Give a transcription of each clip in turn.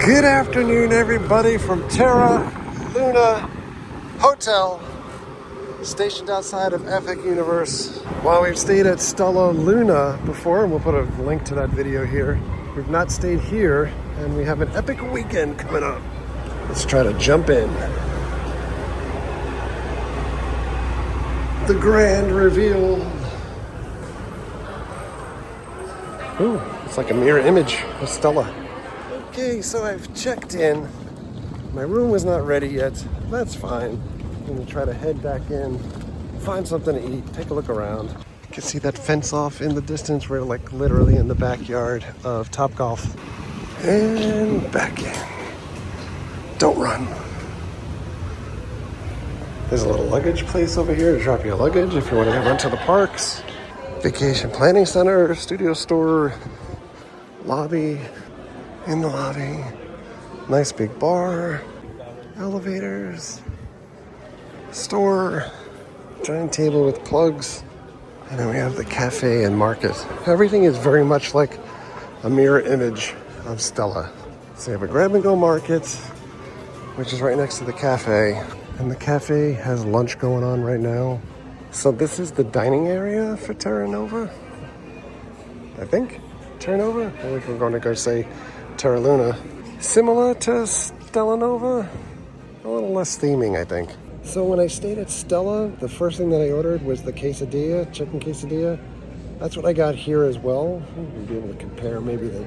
Good afternoon, everybody, from Terra Luna Hotel, stationed outside of Epic Universe. While we've stayed at Stella Luna before, and we'll put a link to that video here, we've not stayed here, and we have an epic weekend coming up. Let's try to jump in. The grand reveal. Ooh, it's like a mirror image of Stella. Okay, so I've checked in. My room was not ready yet. That's fine. I'm gonna try to head back in, find something to eat, take a look around. You can see that fence off in the distance. We're like literally in the backyard of Topgolf. And back in. Don't run. There's a little luggage place over here to drop your luggage if you want to run to the parks. Vacation planning center, studio store, lobby. In the lobby, nice big bar, elevators, store, giant table with plugs, and then we have the cafe and market. Everything is very much like a mirror image of Stella. So you have a grab-and-go market, which is right next to the cafe, and the cafe has lunch going on right now. So this is the dining area for Terra Nova, I think. Terra Nova? I think we're going to go say Terra Luna. Similar to Stella Nova, a little less theming, I think. So when I stayed at Stella, the first thing that I ordered was the quesadilla, chicken quesadilla. That's what I got here as well. We'll be able to compare maybe the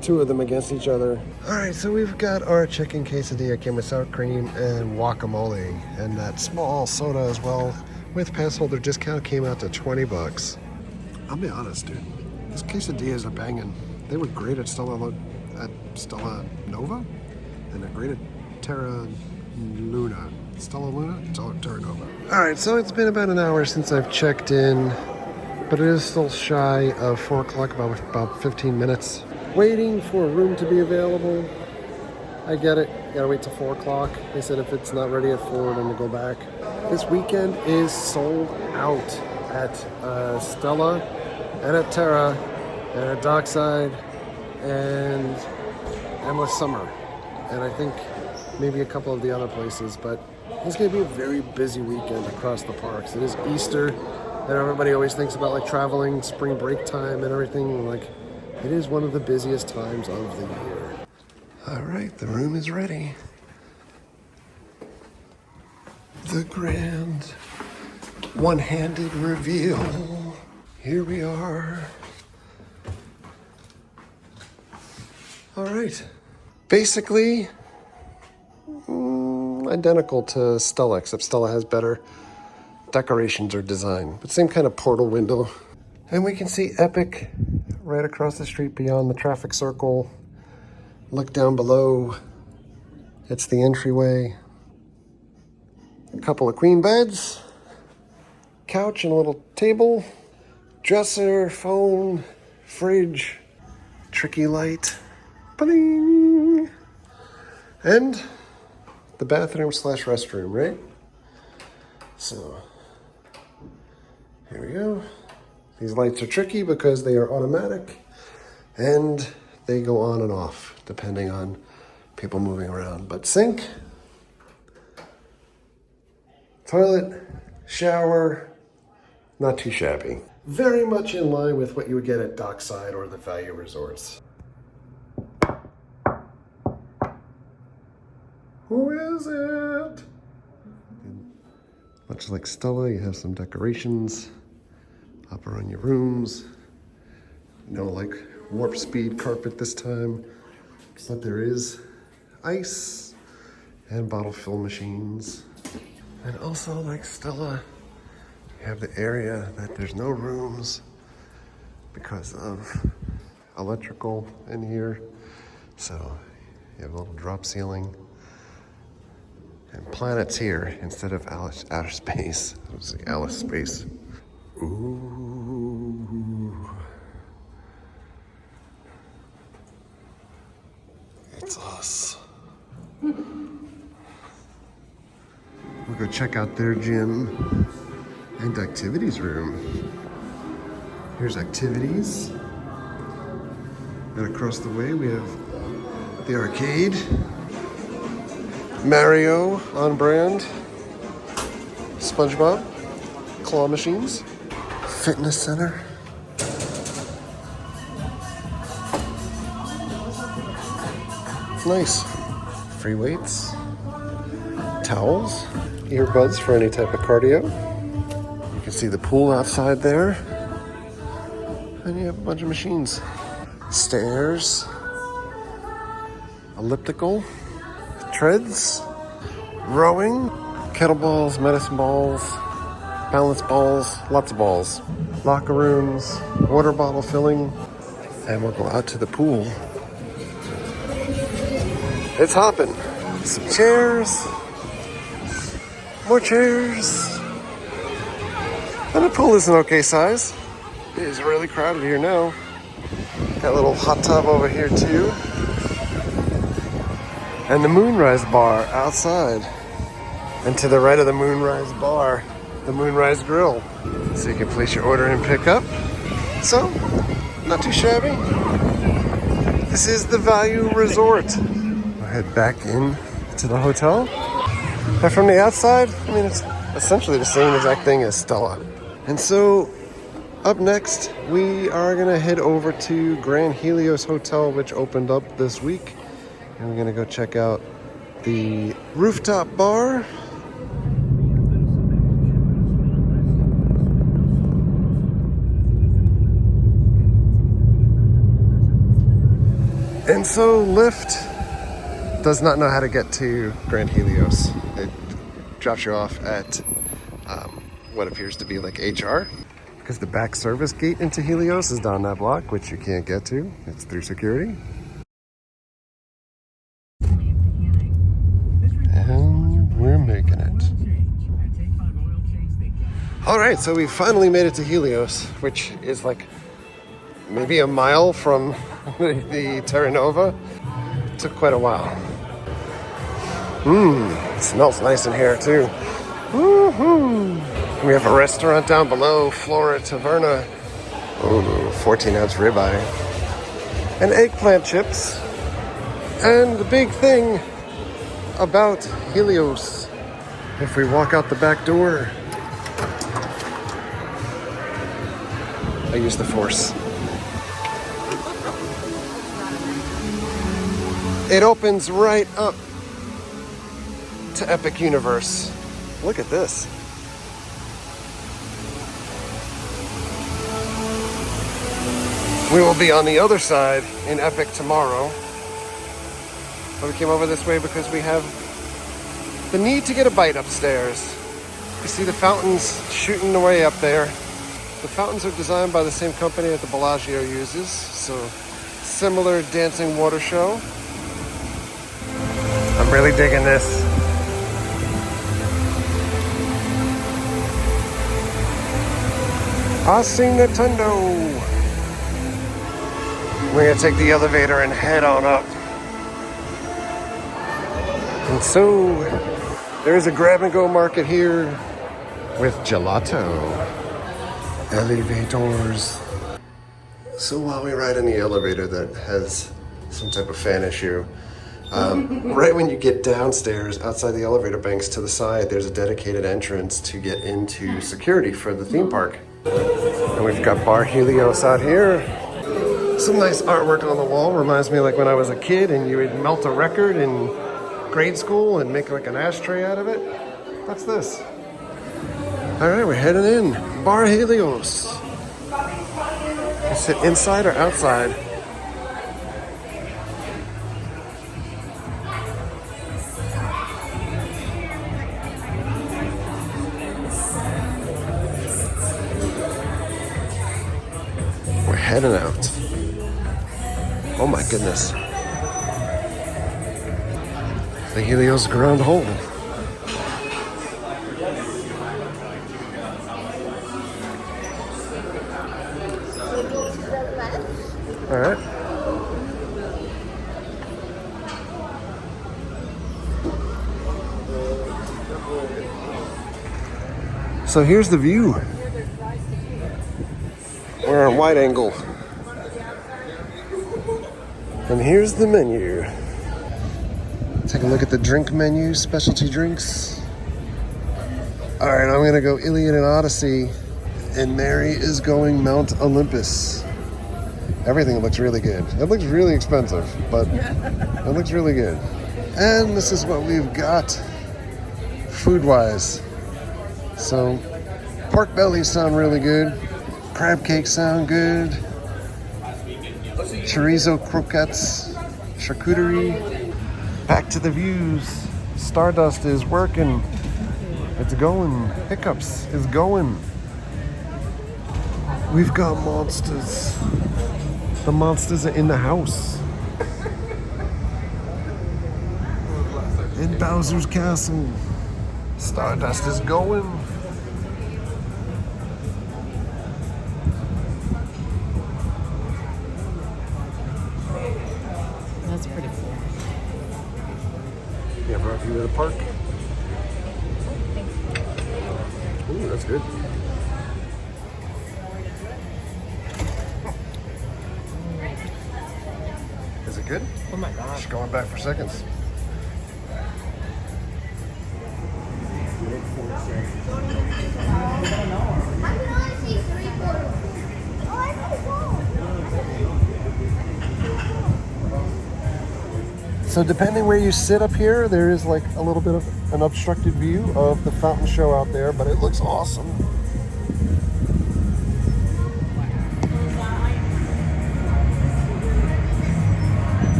two of them against each other. All right, so we've got our chicken quesadilla, came with sour cream and guacamole, and that small soda as well with pass holder discount came out to 20 bucks. I'll be honest, dude. These quesadillas are banging. They were great at Stella Nova, and they're great at Terra Luna. Stella Luna? Terra Nova. All right, so it's been about an hour since I've checked in, but it is still shy of 4 o'clock, about 15 minutes. Waiting for a room to be available. I get it. Gotta wait till 4 o'clock. They said if it's not ready at 4, then to go back. This weekend is sold out at Stella and at Terra and at Dockside and Endless Summer, and I think maybe a couple of the other places, but it's going to be a very busy weekend across the parks. It is Easter, and everybody always thinks about like traveling, spring break time and everything, and like it is one of the busiest times of the year. All right, the room is ready. The grand one-handed reveal. Here we are. All right. Basically, identical to Stella, except Stella has better decorations or design, but same kind of portal window. And we can see Epic right across the street beyond the traffic circle. Look down below. It's the entryway. A couple of queen beds, couch and a little table, dresser, phone, fridge, tricky light. Ba-ding! And the bathroom / restroom, right? So, here we go. These lights are tricky because they are automatic and they go on and off depending on people moving around. But sink, toilet, shower, not too shabby. Very much in line with what you would get at Dockside or the value resorts. Who is it? Much like Stella, you have some decorations up around your rooms. No like warp speed carpet this time, but there is ice and bottle fill machines. And also like Stella, you have the area that there's no rooms because of electrical in here. So you have a little drop ceiling. And planets here instead of outer space. It was like Alice space. Ooh. It's us. We'll go check out their gym and activities room. Here's activities. And across the way we have The arcade. Mario on brand. SpongeBob. Claw machines. Fitness center. Nice. Free weights. Towels. Earbuds for any type of cardio. You can see the pool outside there. And you have a bunch of machines. Stairs. Elliptical. Treads. Rowing. Kettlebells, medicine balls, balance balls, lots of balls. Locker rooms, water bottle filling. And we'll go out to the pool. It's hopping. Some chairs. More chairs. And the pool is an okay size. It is really crowded here now. Got a little hot tub over here too. And the Moonrise Bar outside. And to the right of the Moonrise Bar, the Moonrise Grill. So you can place your order and pick up. So, not too shabby. This is the Value Resort. We'll head back in to the hotel. But from the outside, I mean, it's essentially the same exact thing as Stella. And so, up next, we are gonna head over to Grand Helios Hotel, which opened up this week. And we're gonna go check out the rooftop bar. And so Lyft does not know how to get to Grand Helios. It drops you off at what appears to be like HR, because the back service gate into Helios is down that block, which you can't get to. It's through security. And we're making it. All right, so we finally made it to Helios, which is like maybe a mile from the Terra Nova. It took quite a while. It smells nice in here too. Woo-hoo. We have a restaurant down below, Flora Taverna. Ooh, 14-ounce ribeye. And eggplant chips. And the big thing about Helios, if we walk out the back door, I use the force. It opens right up to Epic Universe. Look at this. We will be on the other side in Epic tomorrow. But we came over this way because we have the need to get a bite upstairs. You see the fountains shooting away up there. The fountains are designed by the same company that the Bellagio uses, so similar dancing water show. I'm really digging this. I seen the Tundo. We're gonna take the elevator and head on up. And so there's a grab and go market here with gelato. Elevators. So while we ride in the elevator that has some type of fan issue, right when you get downstairs, outside the elevator banks to the side, there's a dedicated entrance to get into security for the theme park. And we've got Bar Helios out here. Some nice artwork on the wall. Reminds me like when I was a kid and you would melt a record in grade school and make like an ashtray out of it. That's this. All right, we're heading in. Bar Helios. You sit inside or outside? We're heading out. Oh my goodness. The Helios Grand Hotel. All right. So here's the view. We're on wide angle. And here's the menu. Take a look at the drink menu, specialty drinks. All right, I'm gonna go Iliad and Odyssey, and Mary is going Mount Olympus. Everything looks really good. It looks really expensive, but it looks really good. And this is what we've got food-wise. So, pork bellies sound really good. Crab cakes sound good. Chorizo croquettes, charcuterie. Back to the views. Stardust is working. It's going. Hiccups is going. We've got monsters. The monsters are in the house. In Bowser's Castle. Stardust is going. That's pretty cool. Yeah, brought you to the park. Ooh, that's good. Is it good? Oh my gosh. Just going back for seconds. So depending where you sit up here, there is like a little bit of an obstructed view of the fountain show out there, but it looks awesome.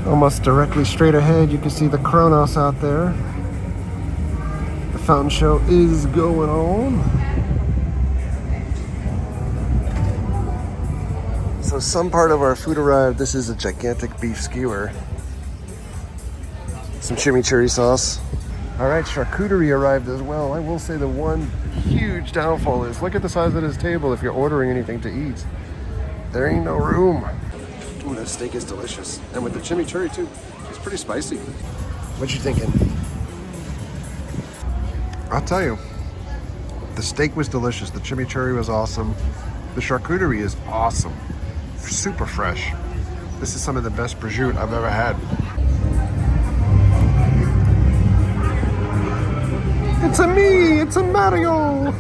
Almost directly straight ahead, you can see the Kronos out there. The fountain show is going on. So some part of our food arrived. This is a gigantic beef skewer. Some chimichurri sauce. All right, charcuterie arrived as well. I will say the one huge downfall is, look at the size of this table if you're ordering anything to eat. There ain't no room. Ooh, that steak is delicious. And with the chimichurri too, it's pretty spicy. What you thinking? I'll tell you, the steak was delicious. The chimichurri was awesome. The charcuterie is awesome. Super fresh. This is some of the best prosciutto I've ever had. It's a me, it's a Mario.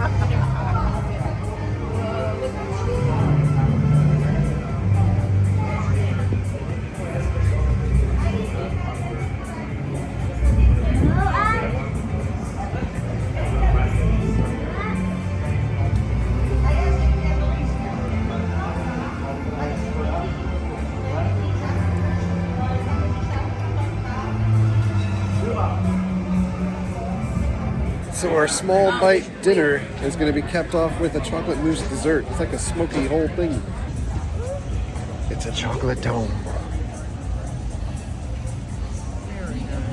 So our small bite dinner is going to be capped off with a chocolate mousse dessert. It's like a smoky whole thing. It's a chocolate dome.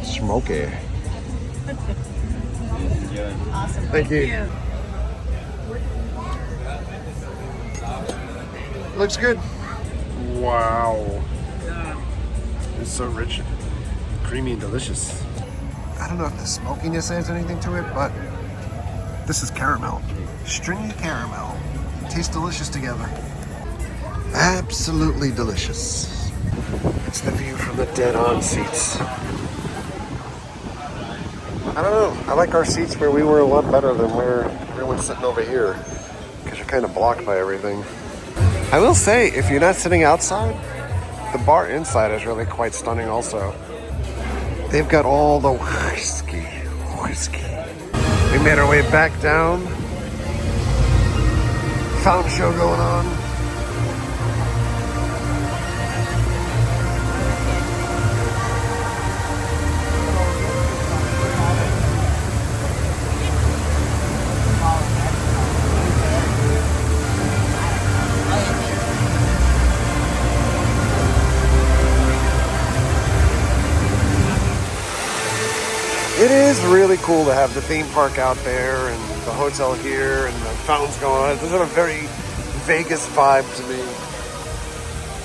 Smoky. Awesome. Thank you. Looks good. Wow. It's so rich, creamy, and delicious. I don't know if the smokiness adds anything to it, but this is caramel. Stringy caramel. Tastes delicious together. Absolutely delicious. It's the view from the dead-on seats. I don't know. I like our seats where we were a lot better than where everyone's sitting over here, because you're kind of blocked by everything. I will say, if you're not sitting outside, the bar inside is really quite stunning also. They've got all the whiskey. We made our way back down. Fountain show going on. It is really cool to have the theme park out there and the hotel here and the fountains going on. It does have a very Vegas vibe to me.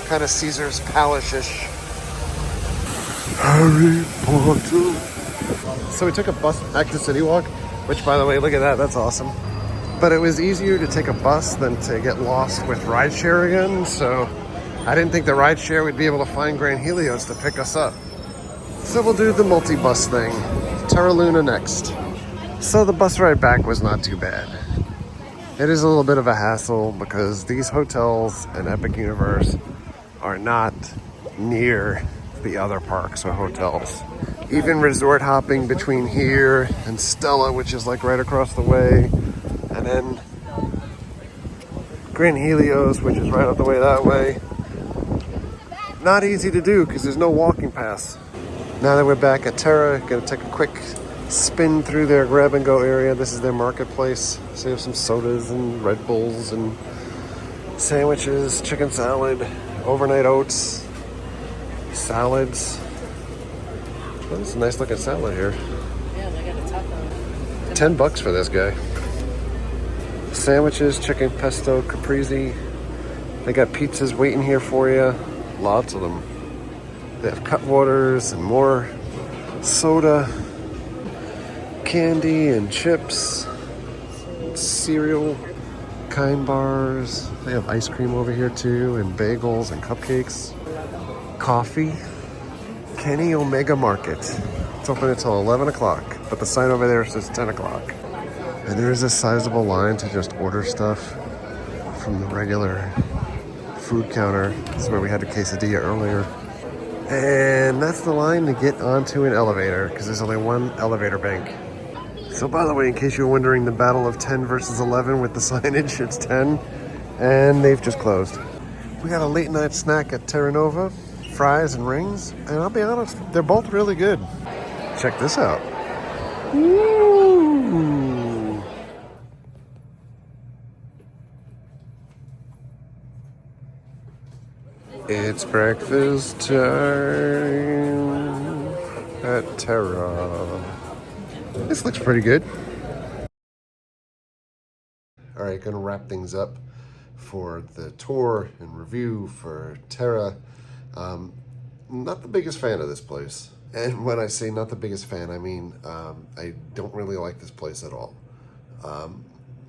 Kind of Caesar's Palace-ish. Harry Potter. So we took a bus back to City Walk, which, by the way, look at that. That's awesome. But it was easier to take a bus than to get lost with rideshare again. So I didn't think the rideshare would be able to find Grand Helios to pick us up. So we'll do the multi-bus thing. Terra Luna next. So the bus ride back was not too bad. It is a little bit of a hassle because these hotels and Epic Universe are not near the other parks or hotels. Even resort hopping between here and Stella, which is like right across the way, and then Grand Helios, which is right out the way that way. Not easy to do because there's no walking paths. Now that we're back at Terra, gonna take a quick spin through their grab and go area. This is their marketplace. So you have some sodas and Red Bulls and sandwiches, chicken salad, overnight oats, salads. Oh, this is a nice looking salad here. Yeah, they got a taco. $10 for this guy. Sandwiches, chicken pesto, caprese. They got pizzas waiting here for you. Lots of them. They have cut waters and more soda, candy and chips, cereal, Kind bars. They have ice cream over here too, and bagels and cupcakes. Coffee. Kenny Omega Market. It's open until 11 o'clock, but the sign over there says 10 o'clock. And there is a sizable line to just order stuff from the regular food counter. This is where we had a quesadilla earlier. And that's the line to get onto an elevator, because there's only one elevator bank. So by the way, in case you were wondering, the battle of 10 versus 11 with the signage, it's 10, and they've just closed. We got a late night snack at Terra Nova, fries and rings, and I'll be honest, they're both really good. Check this out. Ooh. It's breakfast time at Terra. This looks pretty good. All right, gonna wrap things up for the tour and review for Terra. Not the biggest fan of this place. And when I say not the biggest fan, I mean I don't really like this place at all.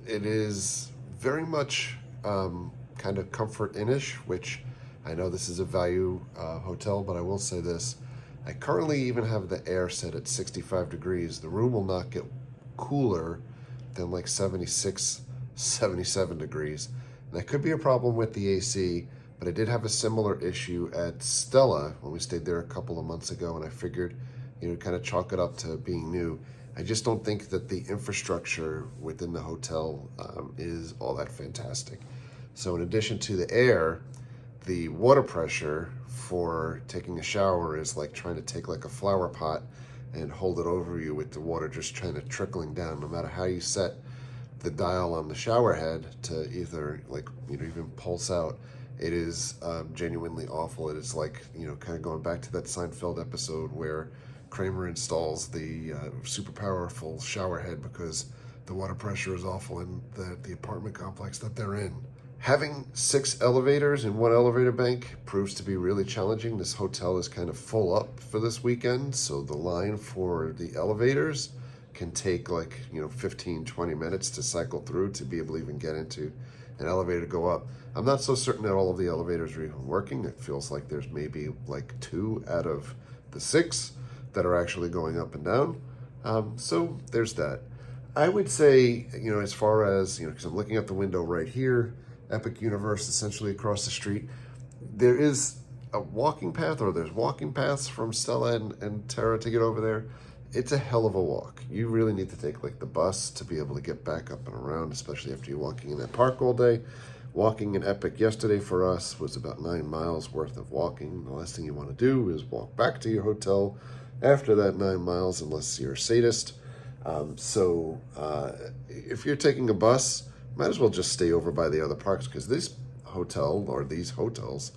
It is very much kind of comfort inn-ish, which I know this is a value hotel, but I will say this. I currently even have the air set at 65 degrees. The room will not get cooler than like 76, 77 degrees. And that could be a problem with the AC, but I did have a similar issue at Stella when we stayed there a couple of months ago, and I figured, kind of chalk it up to being new. I just don't think that the infrastructure within the hotel is all that fantastic. So in addition to the air, the water pressure for taking a shower is like trying to take like a flower pot and hold it over you with the water just trying to trickling down. No matter how you set the dial on the shower head to either even pulse out, it is genuinely awful. It is like, kind of going back to that Seinfeld episode where Kramer installs the super powerful shower head because the water pressure is awful in the apartment complex that they're in. Having 6 elevators in one elevator bank proves to be really challenging. This hotel is kind of full up for this weekend, so the line for the elevators can take 15, 20 minutes to cycle through to be able to even get into an elevator to go up. I'm not so certain that all of the elevators are even working. It feels like there's maybe 2 out of the 6 that are actually going up and down. So there's that. I would say, as far as, because I'm looking out the window right here, Epic Universe essentially across the street, there is a walking path, or there's walking paths from Stella and Terra to get over there. It's a hell of a walk. You really need to take the bus to be able to get back up and around, especially after you're walking in that park all day. Walking in Epic yesterday for us was about 9 miles worth of walking. The last thing you want to do is walk back to your hotel after that 9 miles, unless you're a sadist. If you're taking a bus, might as well just stay over by the other parks, because this hotel, or these hotels,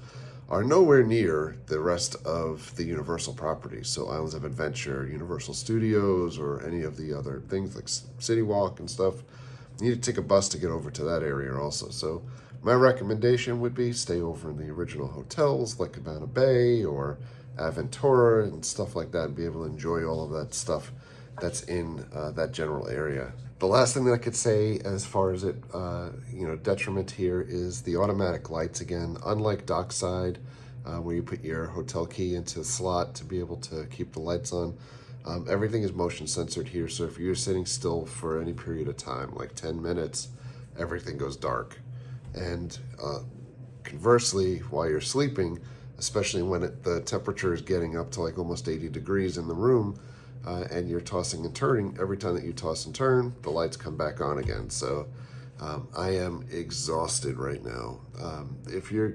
are nowhere near the rest of the Universal properties. So Islands of Adventure, Universal Studios, or any of the other things like City Walk and stuff. You need to take a bus to get over to that area also. So my recommendation would be stay over in the original hotels like Cabana Bay or Aventura and stuff like that, and be able to enjoy all of that stuff that's in that general area. The last thing that I could say as far as it, detriment here is the automatic lights again. Unlike dockside, where you put your hotel key into the slot to be able to keep the lights on, everything is motion censored here. So if you're sitting still for any period of time, like 10 minutes, everything goes dark. And conversely, while you're sleeping, especially when the temperature is getting up to like almost 80 degrees in the room, and you're tossing and turning, every time that you toss and turn, the lights come back on again. So I am exhausted right now. If you're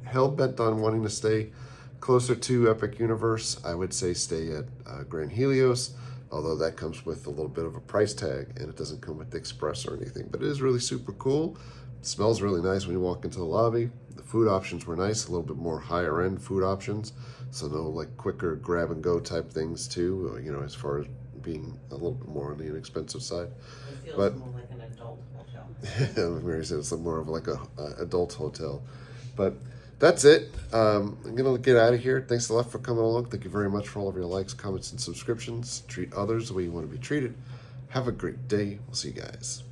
hell-bent on wanting to stay closer to Epic Universe, I would say stay at Grand Helios, although that comes with a little bit of a price tag, and it doesn't come with the Express or anything. But it is really super cool. It smells really nice when you walk into the lobby. The food options were nice, a little bit more higher end food options. So no like quicker grab and go type things too, as far as being a little bit more on the inexpensive side. It feels But more like an adult hotel. Mary said it's more of like a adult hotel. But that's it. I'm gonna get out of here. Thanks a lot for coming along. Thank you very much for all of your likes, comments, and subscriptions. Treat others the way you want to be treated. Have a great day. We'll see you guys.